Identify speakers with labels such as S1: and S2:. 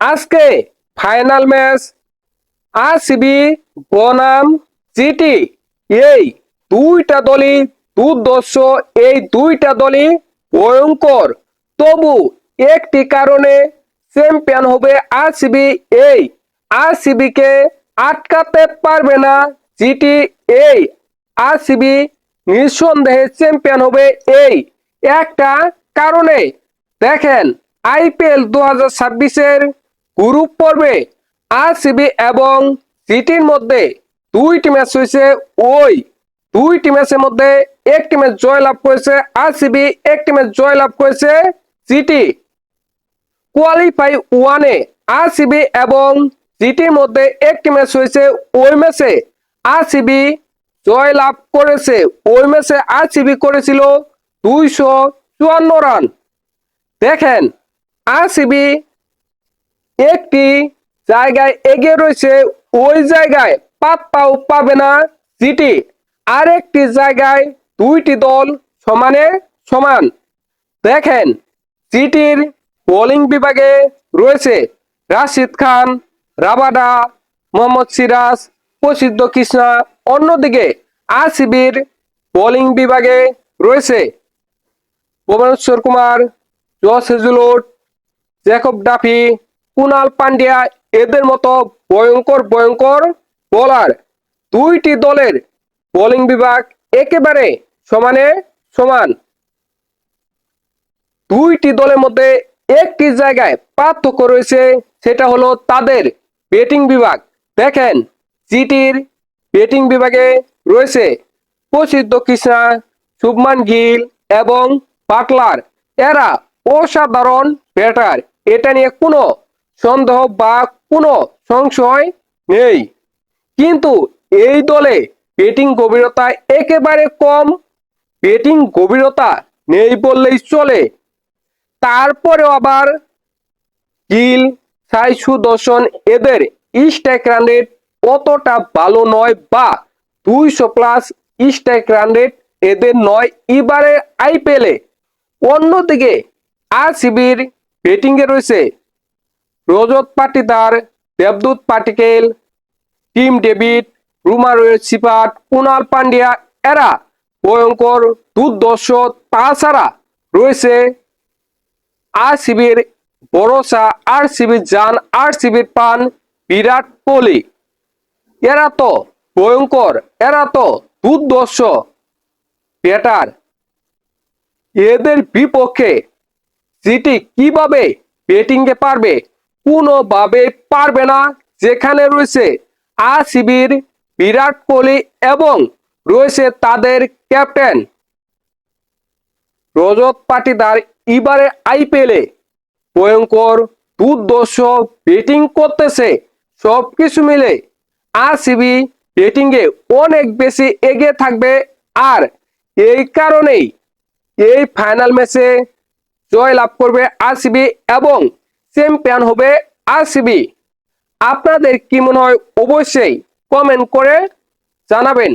S1: আজকে final match RCB বনাম GT. এই দুইটা দলই দুর্ধর্ষ, এই দুইটা দলই ভয়ঙ্কর। তবু একটি কারণে চ্যাম্পিয়ন হবে আরসিবি। এই আরসিবি কে আটকাতে পারবে না জিটি। এই আরসিবি নিঃসন্দেহে চ্যাম্পিয়ন হবে এই একটা কারণে। দেখেন, আইপিএল 2026-এর গ্রুপ পর্বে আরসিবি এবং জিটির মধ্যে দুইটি ম্যাচ হয়েছে। ওই দুইটি ম্যাচের মধ্যে একটি ম্যাচ জয়লাভ করেছে আরসিবি, একটি ম্যাচ জয়লাভ করেছে জিটি। কোয়ালিফাই ওয়ানে আরসিবি এবং জিটির মধ্যে একটি ম্যাচ হয়েছে। ওই ম্যাচে আরসিবি জয়লাভ করেছে। ওই ম্যাচে আরসিবি করেছিল 254 রান। দেখেন, আরসিবি একটি জায়গায় এগিয়ে রয়েছে, ওই জায়গায় পাত্তাও পাবে না জিটি। আরেকটি জায়গায় দুইটি দল সমানে সমান। দেখেন, জিটির বোলিং বিভাগে রয়েছে রাশিদ খান, রাবাডা, মোহাম্মদ সিরাজ, প্রসিদ্ধ কৃষ্ণা। অন্যদিকে আরসিবির বোলিং বিভাগে রয়েছে Bhuvneshwar Kumar, Josh Hazlewood, Jacob Duffy, Krunal Pandya. এদের মতো ভয়ঙ্কর ভয়ঙ্কর বোলার। দুইটি দলের বোলিং বিভাগ একেবারে সমানে সমান। দুইটি দলের মধ্যে একটি জায়গায় পার্থক্য রয়েছে, সেটা হলো তাদের ব্যাটিং বিভাগ। দেখেন, জিটির ব্যাটিং বিভাগে রয়েছে প্রসিদ্ধ কৃষ্ণা, শুভমান গিল এবং বাটলার। এরা অসাধারণ ব্যাটার, এটা নিয়ে কোনো সন্দেহ বা কোনো সংশয় নেই। কিন্তু এই দলে ব্যাটিং গভীরতা একেবারে কম। ব্যাটিং গভীরতা নেই বললেই চলে। তারপরেও আবার গিল, সাই সুদর্শন, এদের স্ট্রাইক রান রেট অতটা ভালো নয়, বা 200+ স্ট্রাইক রান রেট এদের নয় এবারে আইপিএলে। অন্যদিকে আরসিবির ব্যাটিং এ রয়েছে রজত পাটিদার, দেবদূত পাটিকেল, টিম ডেভিড, রুমারোয়ের সিপাট, কুনাল পান্ডিয়া। এরা ভয়ঙ্কর দুর্ধর্ষ। তাছাড়া রয়েছে আরসিবির ভরসা, আরসিবির জান, আরসিবির পান বিরাট কোহলি। এরা তো ভয়ঙ্কর, এরা তো দুর্ধর্ষ ব্যাটার। এদের বিপক্ষে জিটি কিভাবে ব্যাটিং এ পারবে? কোনোভাবে পারবে না। যেখানে রয়েছে আরসিবির বিরাট কোহলি এবং রয়েছে তাদের ক্যাপ্টেন রজত পাটিদার। এবারে আইপিএলে ভয়ঙ্কর দুর্ধর্ষ ব্যাটিং করতেছে। সবকিছু মিলে আরসিবি ব্যাটিং এ অনেক বেশি এগিয়ে থাকবে। আর এই কারণেই এই ফাইনাল ম্যাচে জয় লাভ করবে আরসিবি এবং চ্যাম্পিয়ন হবে আরসিবি। আপনাদের কি মনে হয় অবশ্যই কমেন্ট করে জানাবেন।